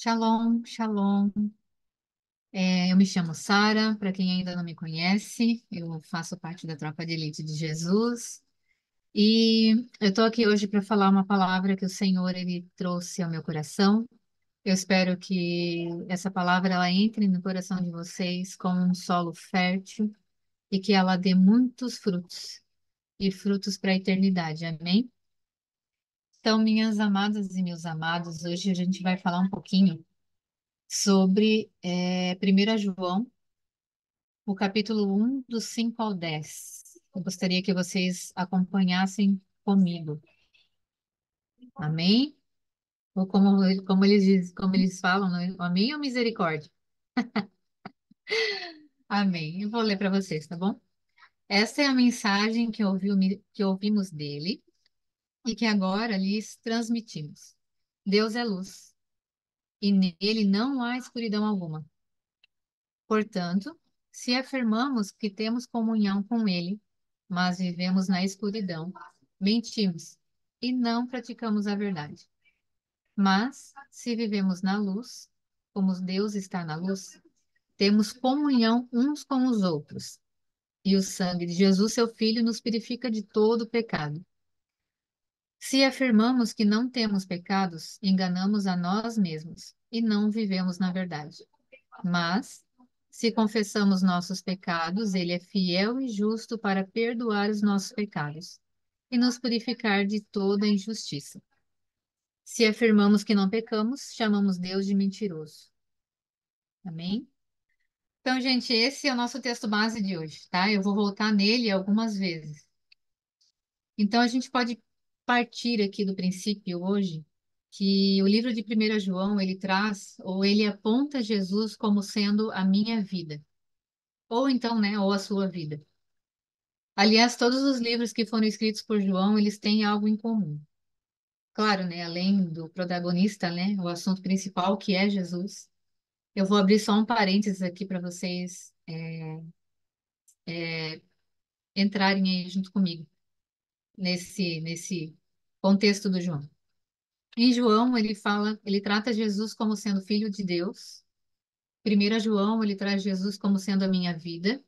Shalom, shalom. Eu me chamo Sara, para quem ainda não me conhece, eu faço parte da tropa de elite de Jesus e eu estou aqui hoje para falar uma palavra que o Senhor ele trouxe ao meu coração. Eu espero que essa palavra ela entre no coração de vocês como um solo fértil e que ela dê muitos frutos e frutos para a eternidade. Amém? Então, minhas amadas e meus amados, hoje a gente vai falar um pouquinho sobre 1 João, o capítulo 1, do 5 ao 10. Eu gostaria que vocês acompanhassem comigo. Amém? Ou como eles falam, né? Amém ou misericórdia? Amém. Eu vou ler para vocês, tá bom? Essa é a mensagem que ouvimos dele e que agora lhes transmitimos. Deus é luz e nele não há escuridão alguma. Portanto, se afirmamos que temos comunhão com ele, mas vivemos na escuridão, mentimos e não praticamos a verdade. Mas, se vivemos na luz, como Deus está na luz, temos comunhão uns com os outros. E o sangue de Jesus, seu Filho, nos purifica de todo pecado. Se afirmamos que não temos pecados, enganamos a nós mesmos e não vivemos na verdade. Mas, se confessamos nossos pecados, ele é fiel e justo para perdoar os nossos pecados e nos purificar de toda injustiça. Se afirmamos que não pecamos, chamamos Deus de mentiroso. Amém? Então, gente, esse é o nosso texto base de hoje, tá? Eu vou voltar nele algumas vezes. Então, a gente pode partir aqui do princípio hoje que o livro de 1 João, ele traz, ou ele aponta Jesus como sendo a minha vida. Ou então, né, ou a sua vida. Aliás, todos os livros que foram escritos por João, eles têm algo em comum. Claro, né, além do protagonista, né, o assunto principal, que é Jesus. Eu vou abrir só um parênteses aqui para vocês entrarem aí junto comigo nesse contexto do João. Em João, ele trata Jesus como sendo filho de Deus. 1 João, ele traz Jesus como sendo a minha vida.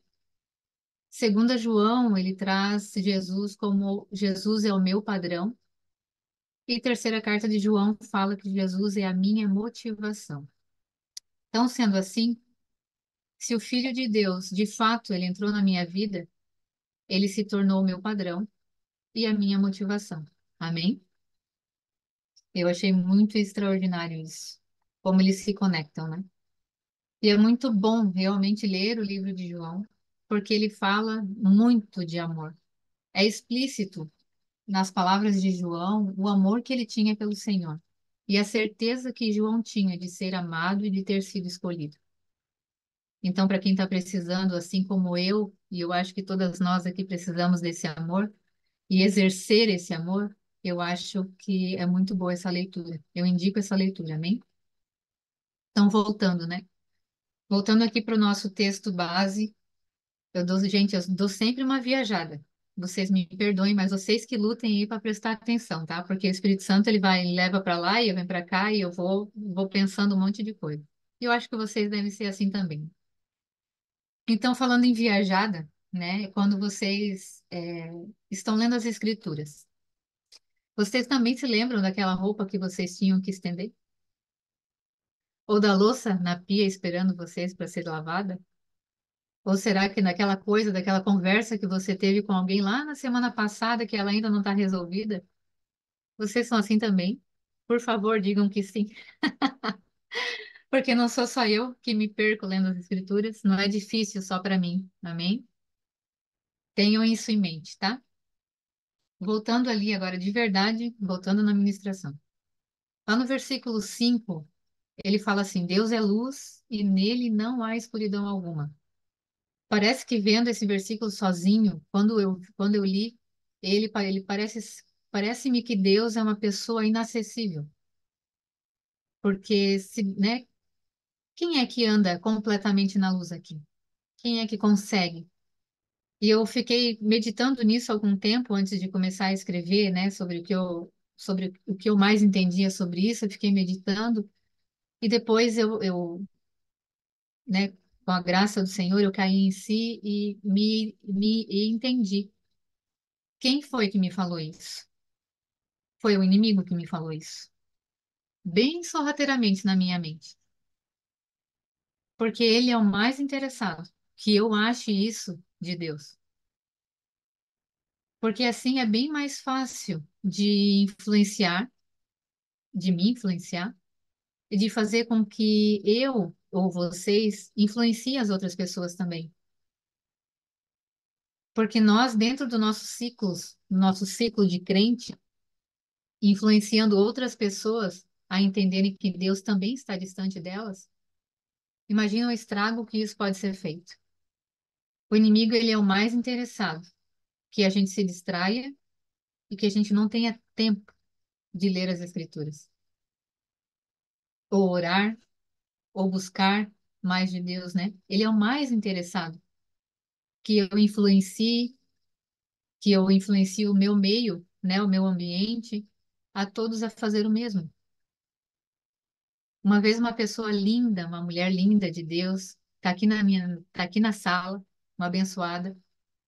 Segunda João, ele traz Jesus como Jesus é o meu padrão. E terceira carta de João fala que Jesus é a minha motivação. Então, sendo assim, se o Filho de Deus, de fato, ele entrou na minha vida, ele se tornou o meu padrão e a minha motivação. Amém? Eu achei muito extraordinário isso, como eles se conectam, né? E é muito bom realmente ler o livro de João, porque ele fala muito de amor. É explícito nas palavras de João o amor que ele tinha pelo Senhor e a certeza que João tinha de ser amado e de ter sido escolhido. Então, para quem está precisando, assim como eu, e eu acho que todas nós aqui precisamos desse amor e exercer esse amor, eu acho que é muito boa essa leitura. Eu indico essa leitura, amém? Então, voltando, né? Voltando aqui para o nosso texto base, gente, eu dou sempre uma viajada. Vocês me perdoem, mas vocês que lutem aí para prestar atenção, tá? Porque o Espírito Santo ele vai leva para lá e eu venho para cá e eu vou pensando um monte de coisa. E eu acho que vocês devem ser assim também. Então, falando em viajada, né? Quando vocês estão lendo as Escrituras, vocês também se lembram daquela roupa que vocês tinham que estender? Ou da louça na pia esperando vocês para ser lavada? Ou será que naquela coisa, daquela conversa que você teve com alguém lá na semana passada que ela ainda não está resolvida? Vocês são assim também? Por favor, digam que sim. Porque não sou só eu que me perco lendo as Escrituras, não é difícil só para mim. Amém? Tenham isso em mente, tá? Voltando ali agora de verdade, voltando na ministração. Lá no versículo 5, ele fala assim: Deus é luz e nele não há escuridão alguma. Parece que vendo esse versículo sozinho, quando eu li, ele parece-me que Deus é uma pessoa inacessível. Porque, né, quem é que anda completamente na luz aqui? Quem é que consegue? E eu fiquei meditando nisso algum tempo antes de começar a escrever, né, sobre o que eu mais entendia sobre isso. Eu fiquei meditando E depois né, com a graça do Senhor, eu caí em si e e entendi. Quem foi que me falou isso? Foi o inimigo que me falou isso. Bem sorrateiramente na minha mente. Porque ele é o mais interessado que eu ache isso de Deus. Porque assim é bem mais fácil de influenciar, de me influenciar, e de fazer com que eu ou vocês influenciem as outras pessoas também. Porque nós, dentro do nosso ciclo de crente, influenciando outras pessoas a entenderem que Deus também está distante delas, imagina o estrago que isso pode ser feito. O inimigo, ele é o mais interessado, que a gente se distraia e que a gente não tenha tempo de ler as Escrituras, ou orar, ou buscar mais de Deus, né? Ele é o mais interessado, que eu influencie o meu meio, né, o meu ambiente, a todos a fazer o mesmo. Uma vez uma pessoa linda, uma mulher linda de Deus, tá aqui na sala, uma abençoada,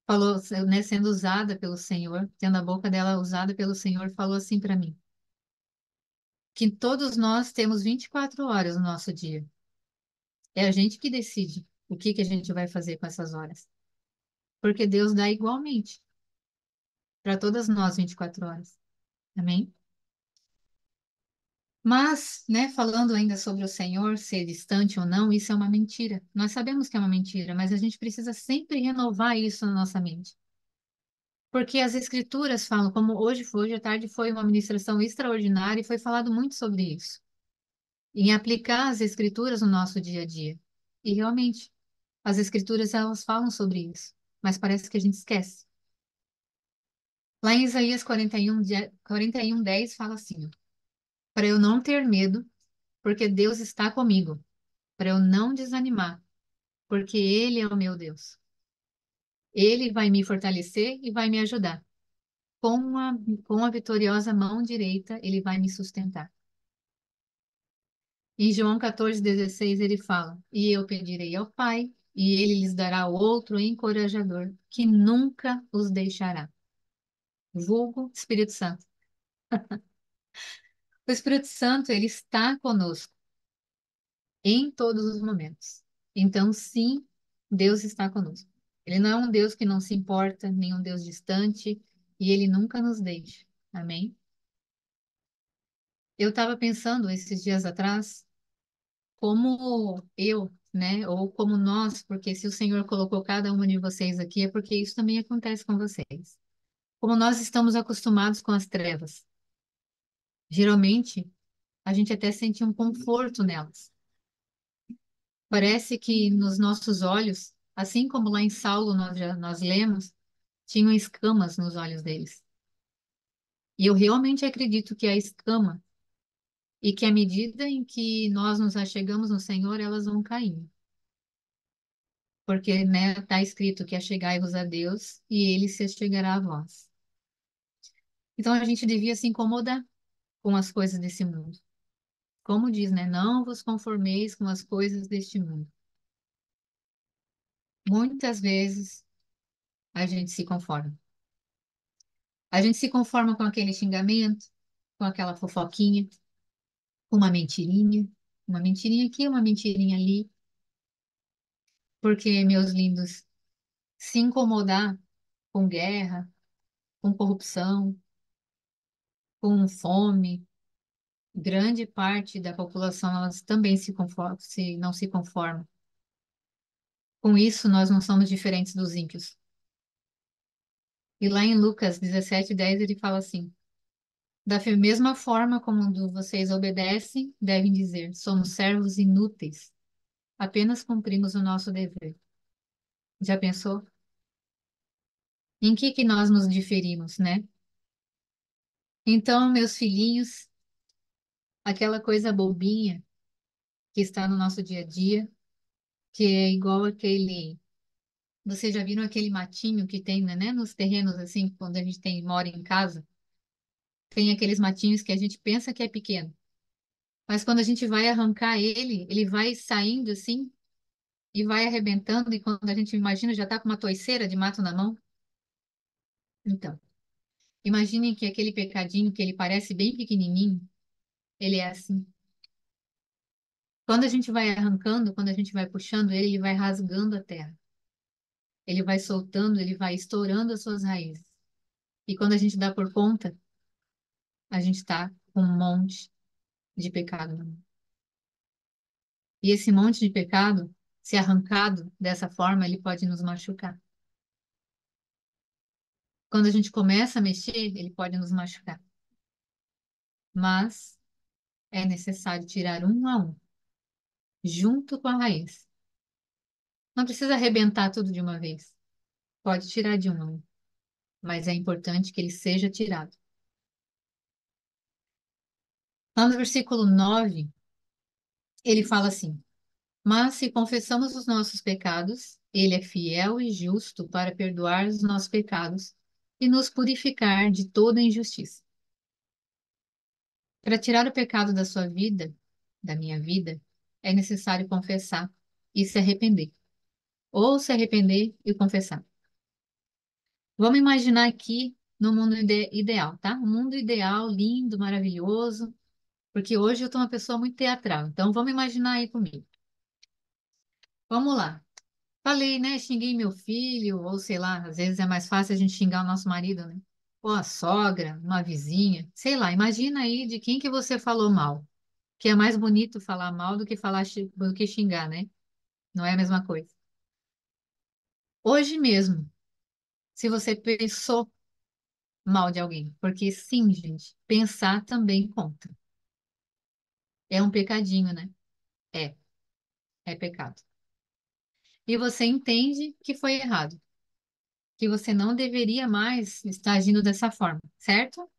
falou, né, sendo usada pelo Senhor, tendo a boca dela usada pelo Senhor, falou assim para mim, que todos nós temos 24 horas no nosso dia. É a gente que decide o que a gente vai fazer com essas horas. Porque Deus dá igualmente para todas nós 24 horas. Amém? Mas, né, falando ainda sobre o Senhor ser distante ou não, isso é uma mentira. Nós sabemos que é uma mentira, mas a gente precisa sempre renovar isso na nossa mente. Porque as Escrituras falam, como hoje à tarde foi uma ministração extraordinária e foi falado muito sobre isso. Em aplicar as Escrituras no nosso dia a dia. E realmente, as Escrituras elas falam sobre isso, mas parece que a gente esquece. Lá em Isaías 41:10 fala assim, para eu não ter medo, porque Deus está comigo, para eu não desanimar, porque Ele é o meu Deus. Ele vai me fortalecer e vai me ajudar. Com a vitoriosa mão direita, Ele vai me sustentar. Em João 14:16 ele fala, e eu pedirei ao Pai, e Ele lhes dará outro encorajador, que nunca os deixará. Vulgo Espírito Santo. O Espírito Santo, ele está conosco em todos os momentos. Então, sim, Deus está conosco. Ele não é um Deus que não se importa, nem um Deus distante, e ele nunca nos deixa. Amém? Eu estava pensando esses dias atrás, como eu, né, ou como nós, porque se o Senhor colocou cada uma de vocês aqui, é porque isso também acontece com vocês. Como nós estamos acostumados com as trevas. Geralmente, a gente até sente um conforto nelas. Parece que nos nossos olhos, assim como lá em Saulo nós lemos, tinham escamas nos olhos deles. E eu realmente acredito que a escama e que à medida em que nós nos achegamos no Senhor, elas vão caindo. Porque, né, está escrito que achegai-vos a Deus e ele se achegará a vós. Então a gente devia se incomodar com as coisas desse mundo. Como diz, né? Não vos conformeis com as coisas deste mundo. Muitas vezes a gente se conforma. A gente se conforma com aquele xingamento, com aquela fofoquinha, com uma mentirinha aqui, uma mentirinha ali, porque, meus lindos, se incomodar com guerra, com corrupção, com fome, grande parte da população elas também não se conforma. Com isso, nós não somos diferentes dos ímpios. E lá em Lucas 17:10 ele fala assim: da mesma forma como vocês obedecem, devem dizer: somos servos inúteis, apenas cumprimos o nosso dever. Já pensou? Em que nós nos diferimos, né? Então, meus filhinhos, aquela coisa bobinha que está no nosso dia a dia, que é igual aquele. Vocês já viram aquele matinho que tem, né, nos terrenos, assim, quando a gente mora em casa? Tem aqueles matinhos que a gente pensa que é pequeno, Mas quando a gente vai arrancar ele, ele vai saindo assim e vai arrebentando, e quando a gente imagina, já está com uma toiceira de mato na mão. Então, imagine que aquele pecadinho que ele parece bem pequenininho, ele é assim. Quando a gente vai arrancando, quando a gente vai puxando ele, ele vai rasgando a terra. Ele vai soltando, ele vai estourando as suas raízes. E quando a gente dá por conta, a gente está com um monte de pecado na mão. E esse monte de pecado, se arrancado dessa forma, ele pode nos machucar. Quando a gente começa a mexer, ele pode nos machucar. Mas é necessário tirar um a um, junto com a raiz. Não precisa arrebentar tudo de uma vez. Pode tirar de um a um, mas é importante que ele seja tirado. Lá no versículo 9, ele fala assim: Mas se confessamos os nossos pecados, ele é fiel e justo para perdoar os nossos pecados e nos purificar de toda injustiça. Para tirar o pecado da sua vida, da minha vida, é necessário confessar e se arrepender. Ou se arrepender e confessar. Vamos imaginar aqui no mundo ideal, tá? Um mundo ideal, lindo, maravilhoso, porque hoje eu estou uma pessoa muito teatral. Então vamos imaginar aí comigo. Vamos lá. Falei, né? Xinguei meu filho, ou sei lá, às vezes é mais fácil a gente xingar o nosso marido, né? Ou a sogra, uma vizinha, sei lá. Imagina aí de quem que você falou mal. Que é mais bonito falar mal do que do que xingar, né? Não é a mesma coisa. Hoje mesmo, se você pensou mal de alguém, porque sim, gente, pensar também conta. É um pecadinho, né? É, é pecado. E você entende que foi errado, que você não deveria mais estar agindo dessa forma, certo?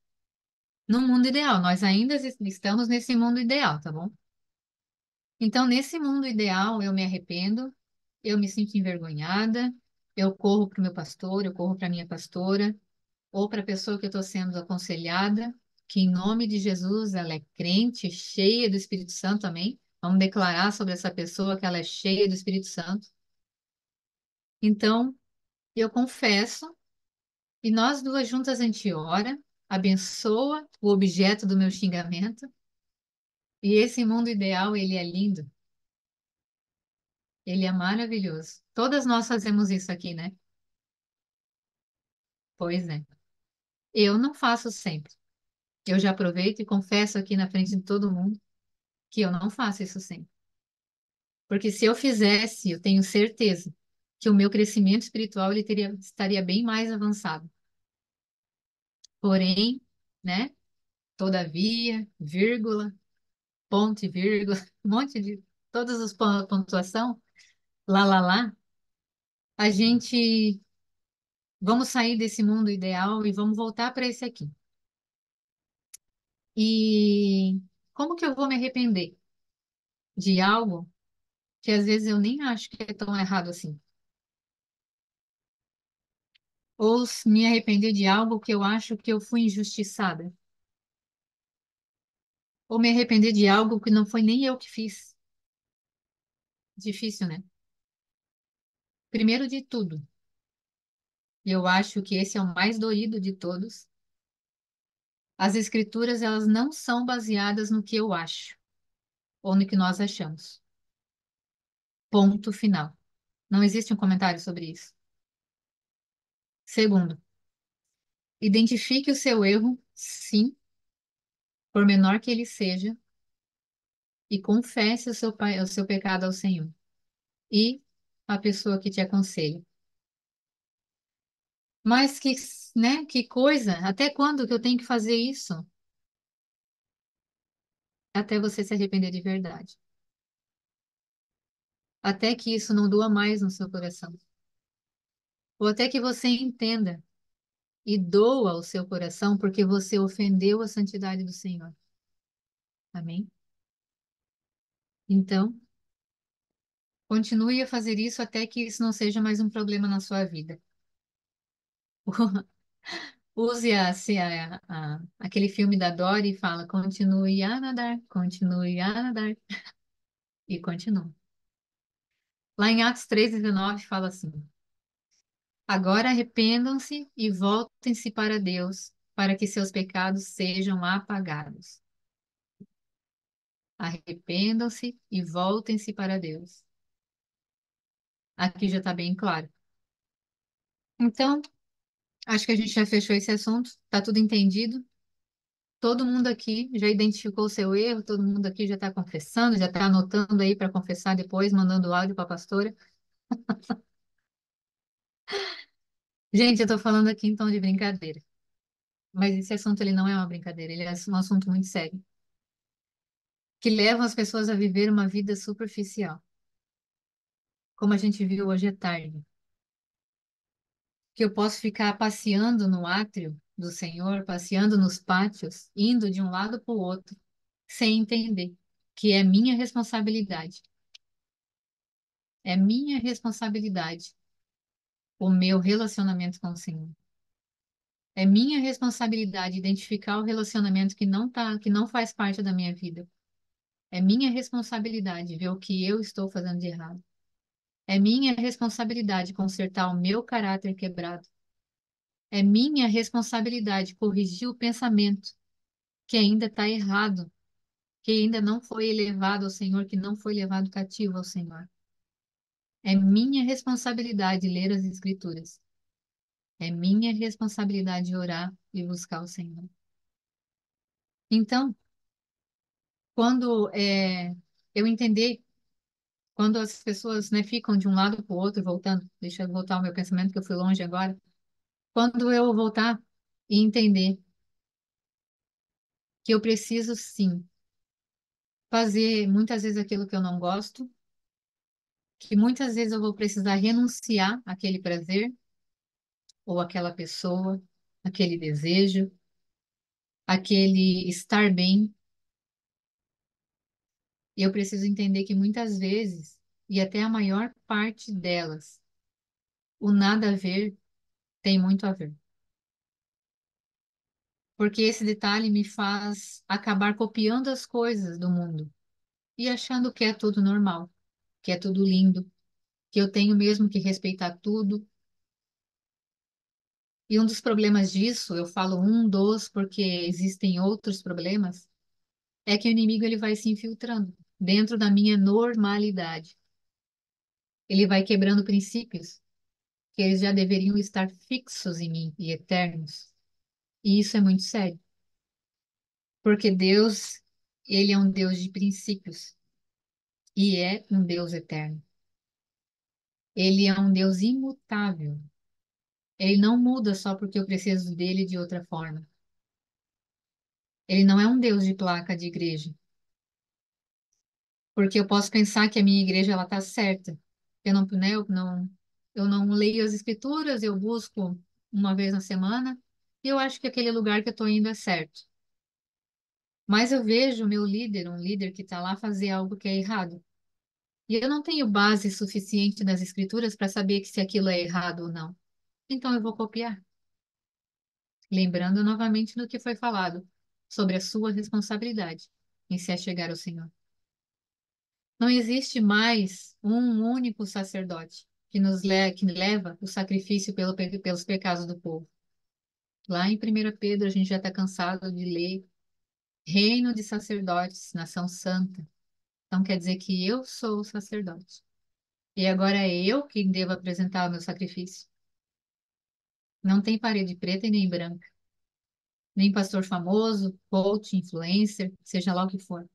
No mundo ideal, nós ainda estamos nesse mundo ideal, tá bom? Então, nesse mundo ideal, eu me arrependo, eu me sinto envergonhada, eu corro para o meu pastor, eu corro para a minha pastora, ou para a pessoa que eu estou sendo aconselhada, que em nome de Jesus ela é crente, cheia do Espírito Santo também. Vamos declarar sobre essa pessoa que ela é cheia do Espírito Santo. Então, eu confesso, e nós duas juntas a gente ora, abençoa o objeto do meu xingamento, e esse mundo ideal, ele é lindo, ele é maravilhoso. Todas nós fazemos isso aqui, né? Pois é. Eu não faço sempre. Eu já aproveito e confesso aqui na frente de todo mundo que eu não faço isso sempre. Porque se eu fizesse, eu tenho certeza que o meu crescimento espiritual estaria bem mais avançado. Porém, né? Todavia, vírgula, ponto e vírgula, um monte de todas as pontuação, lá, a gente vamos sair desse mundo ideal e vamos voltar para esse aqui. E como que eu vou me arrepender de algo que às vezes eu nem acho que é tão errado assim? Ou me arrepender de algo que eu acho que eu fui injustiçada? Ou me arrepender de algo que não foi nem eu que fiz? Difícil, né? Primeiro de tudo, eu acho que esse é o mais doído de todos. As escrituras, elas não são baseadas no que eu acho ou no que nós achamos. Ponto final. Não existe um comentário sobre isso. Segundo, identifique o seu erro, sim, por menor que ele seja, e confesse o seu pecado ao Senhor e à pessoa que te aconselha. Mas que, né, que coisa, até quando que eu tenho que fazer isso? Até você se arrepender de verdade. Até que isso não doa mais no seu coração. Ou até que você entenda e doa o seu coração porque você ofendeu a santidade do Senhor. Amém? Então, continue a fazer isso até que isso não seja mais um problema na sua vida. Use aquele filme da Dory e fala: continue a nadar, e continua. Lá em Atos 3:19 fala assim: agora arrependam-se e voltem-se para Deus, para que seus pecados sejam apagados. Arrependam-se e voltem-se para Deus. Aqui já está bem claro. Então, acho que a gente já fechou esse assunto, está tudo entendido. Todo mundo aqui já identificou o seu erro, todo mundo aqui já está confessando, já está anotando aí para confessar depois, mandando áudio para a pastora. Gente, eu estou falando aqui em tom de brincadeira, mas esse assunto ele não é uma brincadeira, ele é um assunto muito sério, que leva as pessoas a viver uma vida superficial, como a gente viu hoje à tarde, que eu posso ficar passeando no átrio do Senhor, passeando nos pátios, indo de um lado para o outro, sem entender que é minha responsabilidade. É minha responsabilidade o meu relacionamento com o Senhor. É minha responsabilidade identificar o relacionamento que não faz parte da minha vida. É minha responsabilidade ver o que eu estou fazendo de errado. É minha responsabilidade consertar o meu caráter quebrado. É minha responsabilidade corrigir o pensamento que ainda está errado, que ainda não foi elevado ao Senhor, que não foi levado cativo ao Senhor. É minha responsabilidade ler as Escrituras. É minha responsabilidade orar e buscar o Senhor. Então, quando eu entender, quando as pessoas, né, ficam de um lado para o outro, voltando, deixa eu voltar ao meu pensamento, que eu fui longe agora. Quando eu voltar e entender que eu preciso, sim, fazer muitas vezes aquilo que eu não gosto, que muitas vezes eu vou precisar renunciar àquele prazer, ou àquela pessoa, aquele desejo, aquele estar bem. E eu preciso entender que muitas vezes, e até a maior parte delas, o nada a ver tem muito a ver. Porque esse detalhe me faz acabar copiando as coisas do mundo e achando que é tudo normal, que é tudo lindo, que eu tenho mesmo que respeitar tudo. E um dos problemas disso, eu falo um dos porque existem outros problemas, é que o inimigo ele vai se infiltrando dentro da minha normalidade. Ele vai quebrando princípios que eles já deveriam estar fixos em mim e eternos. E isso é muito sério, porque Deus, ele é um Deus de princípios e é um Deus eterno. Ele é um Deus imutável. Ele não muda só porque eu preciso dele de outra forma. Ele não é um Deus de placa de igreja, porque eu posso pensar que a minha igreja ela está certa. Eu não, né, eu não leio as escrituras, eu busco uma vez na semana e eu acho que aquele lugar que eu estou indo é certo. Mas eu vejo o meu líder, um líder que está lá fazer algo que é errado. E eu não tenho base suficiente nas escrituras para saber que se aquilo é errado ou não. Então eu vou copiar. Lembrando novamente do que foi falado sobre a sua responsabilidade em se achegar ao Senhor. Não existe mais um único sacerdote que leva o sacrifício pelos pecados do povo. Lá em 1 Pedro, a gente já está cansado de ler reino de sacerdotes, nação santa. Então quer dizer que eu sou o sacerdote. E agora é eu quem devo apresentar o meu sacrifício. Não tem parede preta e nem branca, nem pastor famoso, coach, influencer, seja lá o que for.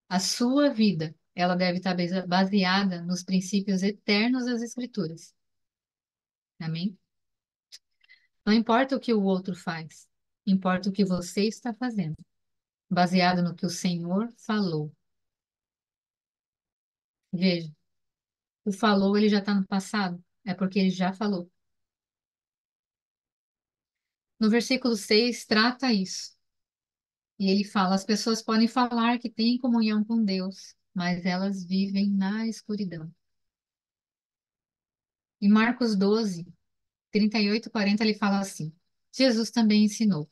A sua vida, ela deve estar baseada nos princípios eternos das Escrituras. Amém? Não importa o que o outro faz, importa o que você está fazendo, baseado no que o Senhor falou. Veja, o falou, ele já está no passado, é porque ele já falou. No versículo 6 trata isso. E ele fala: as pessoas podem falar que têm comunhão com Deus, mas elas vivem na escuridão. Em Marcos 12, 38 e 40, ele fala assim: Jesus também ensinou: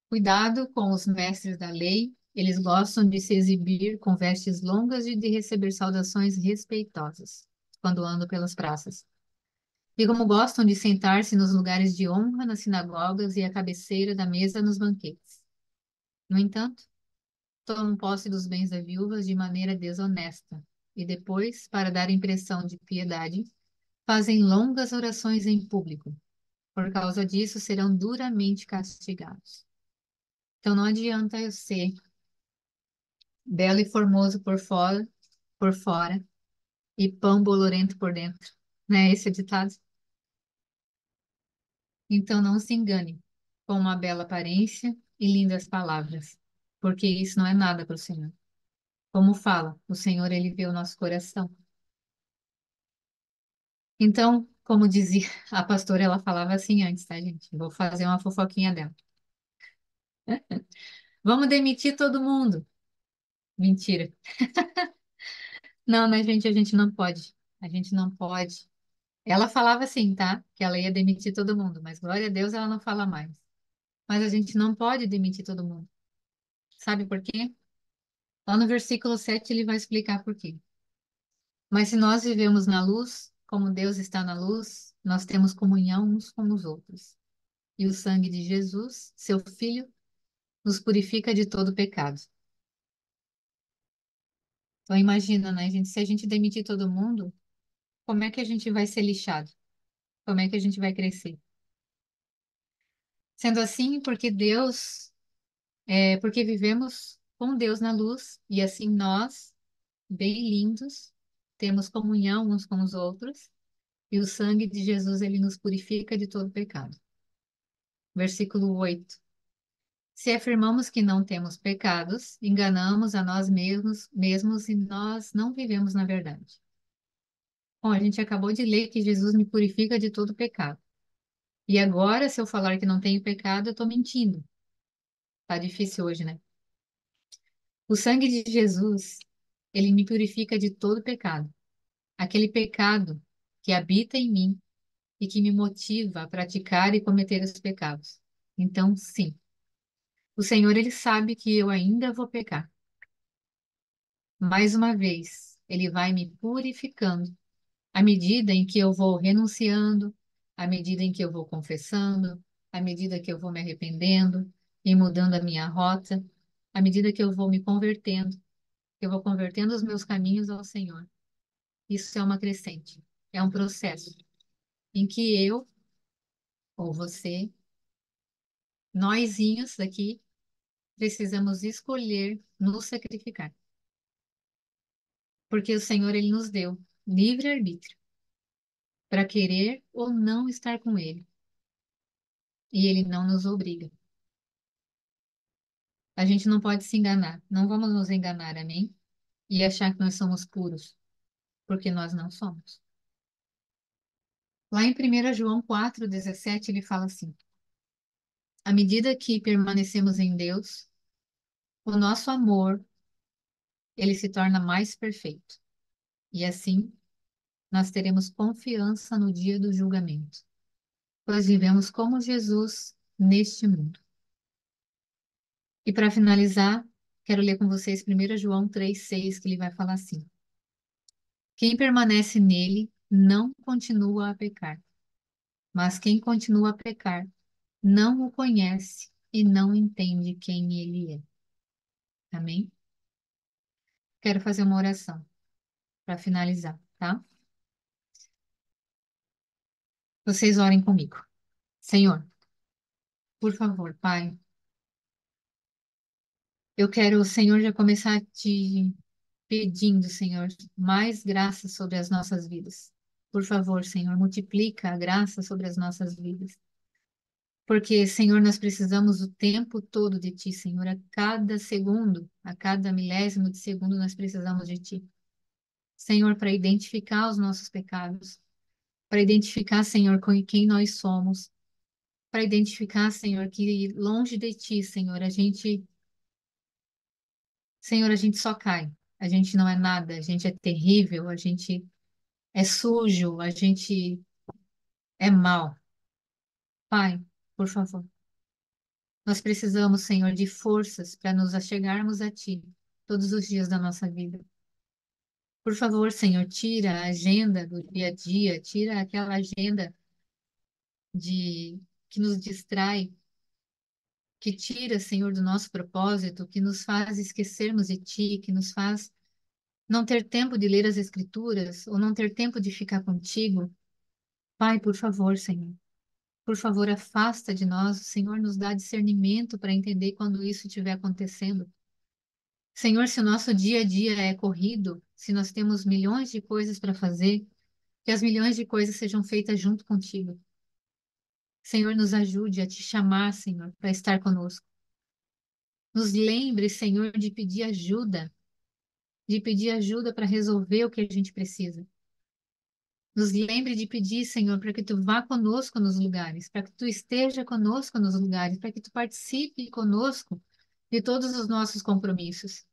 cuidado com os mestres da lei, eles gostam de se exibir com vestes longas e de receber saudações respeitosas quando andam pelas praças. E como gostam de sentar-se nos lugares de honra nas sinagogas e à cabeceira da mesa nos banquetes. No entanto, tomam posse dos bens das viúvas de maneira desonesta, e depois, para dar impressão de piedade, fazem longas orações em público. Por causa disso, serão duramente castigados. Então, não adianta eu ser belo e formoso por fora, e pão bolorento por dentro, né? Esse é o ditado. Então, não se engane com uma bela aparência e lindas palavras, porque isso não é nada para o Senhor. Como fala, o Senhor, ele vê o nosso coração. Então, como dizia a pastora, ela falava assim antes, tá, gente? Vou fazer uma fofoquinha dela. Vamos demitir todo mundo. Mentira. Não, né, gente? A gente não pode. A gente não pode. Ela falava assim, tá? Que ela ia demitir todo mundo, mas glória a Deus ela não fala mais. Mas a gente não pode demitir todo mundo. Sabe por quê? Lá no versículo 7 ele vai explicar por quê. Mas se nós vivemos na luz, como Deus está na luz, nós temos comunhão uns com os outros. E o sangue de Jesus, seu Filho, nos purifica de todo pecado. Então imagina, né, gente, se a gente demitir todo mundo, como é que a gente vai ser lixado? Como é que a gente vai crescer? Sendo assim, porque vivemos com Deus na luz, e assim nós, bem lindos, temos comunhão uns com os outros, e o sangue de Jesus, ele nos purifica de todo pecado. Versículo 8. Se afirmamos que não temos pecados, enganamos a nós mesmos e nós não vivemos na verdade. Bom, a gente acabou de ler que Jesus me purifica de todo pecado. E agora, se eu falar que não tenho pecado, eu estou mentindo. Tá difícil hoje, né? O sangue de Jesus, ele me purifica de todo pecado. Aquele pecado que habita em mim e que me motiva a praticar e cometer os pecados. Então, sim, o Senhor, ele sabe que eu ainda vou pecar. Mais uma vez, ele vai me purificando à medida em que eu vou renunciando, à medida em que eu vou confessando, à medida que eu vou me arrependendo e mudando a minha rota, à medida que eu vou me convertendo, eu vou convertendo os meus caminhos ao Senhor. Isso é uma crescente, é um processo em que eu ou você, nósinhos daqui, precisamos escolher nos sacrificar, porque o Senhor ele nos deu livre arbítrio para querer ou não estar com Ele, e Ele não nos obriga. A gente não pode se enganar, não vamos nos enganar, amém? E achar que nós somos puros, porque nós não somos. Lá em 1 João 4,17 ele fala assim: à medida que permanecemos em Deus, o nosso amor, ele se torna mais perfeito. E assim, nós teremos confiança no dia do julgamento, pois vivemos como Jesus neste mundo. E para finalizar, quero ler com vocês 1 João 3,6, que ele vai falar assim: quem permanece nele não continua a pecar, mas quem continua a pecar não o conhece e não entende quem ele é. Amém? Quero fazer uma oração para finalizar, tá? Vocês orem comigo. Senhor, por favor, Pai, eu quero, Senhor, já começar te pedindo, Senhor, mais graça sobre as nossas vidas. Por favor, Senhor, multiplica a graça sobre as nossas vidas. Porque, Senhor, nós precisamos o tempo todo de Ti, Senhor. A cada segundo, a cada milésimo de segundo, nós precisamos de Ti. Senhor, para identificar os nossos pecados, para identificar, Senhor, com quem nós somos, para identificar, Senhor, que longe de Ti, Senhor, a gente só cai. A gente não é nada, a gente é terrível, a gente é sujo, a gente é mau. Pai, por favor. Nós precisamos, Senhor, de forças para nos achegarmos a Ti todos os dias da nossa vida. Por favor, Senhor, tira a agenda do dia a dia, tira aquela agenda de que nos distrai, que tira, Senhor, do nosso propósito, que nos faz esquecermos de Ti, que nos faz não ter tempo de ler as Escrituras ou não ter tempo de ficar contigo. Pai, por favor, Senhor. Por favor, afasta de nós, o Senhor nos dá discernimento para entender quando isso estiver acontecendo. Senhor, se o nosso dia a dia é corrido, se nós temos milhões de coisas para fazer, que as milhões de coisas sejam feitas junto contigo. Senhor, nos ajude a te chamar, Senhor, para estar conosco. Nos lembre, Senhor, de pedir ajuda para resolver o que a gente precisa. Nos lembre de pedir, Senhor, para que tu vá conosco nos lugares, para que tu esteja conosco nos lugares, para que tu participe conosco de todos os nossos compromissos.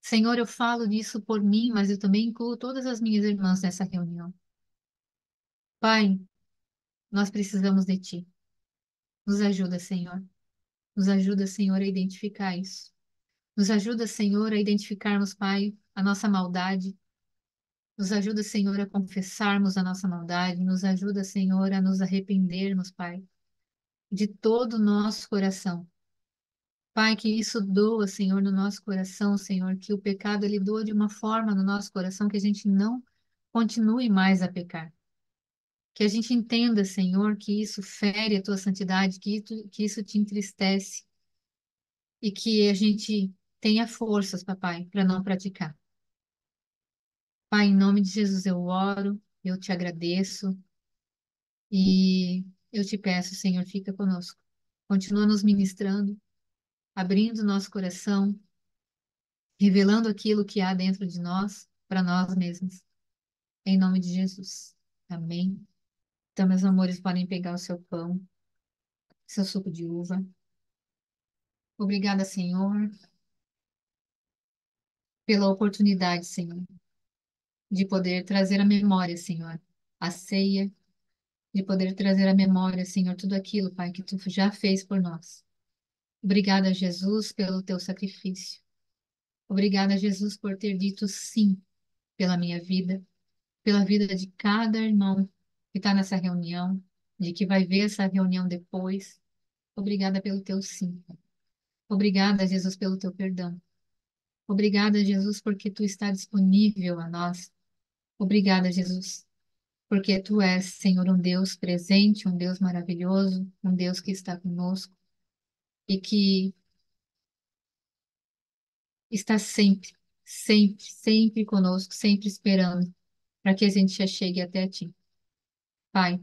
Senhor, eu falo disso por mim, mas eu também incluo todas as minhas irmãs nessa reunião. Pai, nós precisamos de ti. Nos ajuda, Senhor. Nos ajuda, Senhor, a identificar isso. Nos ajuda, Senhor, a identificarmos, Pai, a nossa maldade. Nos ajuda, Senhor, a confessarmos a nossa maldade. Nos ajuda, Senhor, a nos arrependermos, Pai, de todo o nosso coração. Pai, que isso doa, Senhor, no nosso coração, Senhor, que o pecado ele doa de uma forma no nosso coração que a gente não continue mais a pecar. Que a gente entenda, Senhor, que isso fere a tua santidade, que isso te entristece e que a gente tenha forças, papai, para não praticar. Pai, em nome de Jesus eu oro, eu te agradeço e eu te peço, Senhor, fica conosco. Continua nos ministrando, abrindo nosso coração, revelando aquilo que há dentro de nós para nós mesmos. Em nome de Jesus. Amém. Então, meus amores, podem pegar o seu pão, seu suco de uva. Obrigada, Senhor, pela oportunidade, Senhor, de poder trazer à memória, Senhor, a ceia, de poder trazer à memória, Senhor, tudo aquilo, Pai, que tu já fez por nós. Obrigada, Jesus, pelo teu sacrifício. Obrigada, Jesus, por ter dito sim pela minha vida, pela vida de cada irmão que está nessa reunião, de que vai ver essa reunião depois. Obrigada pelo teu sim. Obrigada, Jesus, pelo teu perdão. Obrigada, Jesus, porque tu está disponível a nós. Obrigada, Jesus, porque tu és, Senhor, um Deus presente, um Deus maravilhoso, um Deus que está conosco e que está sempre, sempre, sempre conosco, sempre esperando para que a gente já chegue até ti. Pai,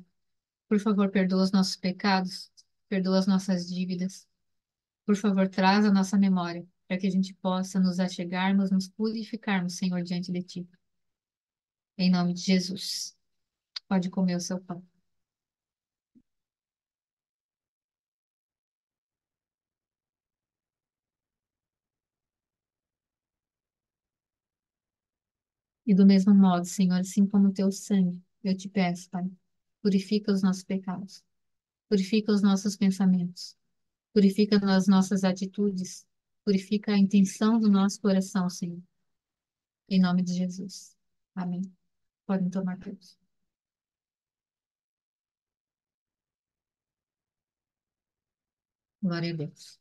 por favor, perdoa os nossos pecados, perdoa as nossas dívidas. Por favor, traz a nossa memória para que a gente possa nos achegarmos, nos purificarmos, Senhor, diante de ti. Em nome de Jesus. Pode comer o seu pão. E do mesmo modo, Senhor, assim como o teu sangue, eu te peço, Pai, purifica os nossos pecados, purifica os nossos pensamentos, purifica as nossas atitudes, purifica a intenção do nosso coração, Senhor. Em nome de Jesus. Amém. Podem tomar todos. Glória a Deus.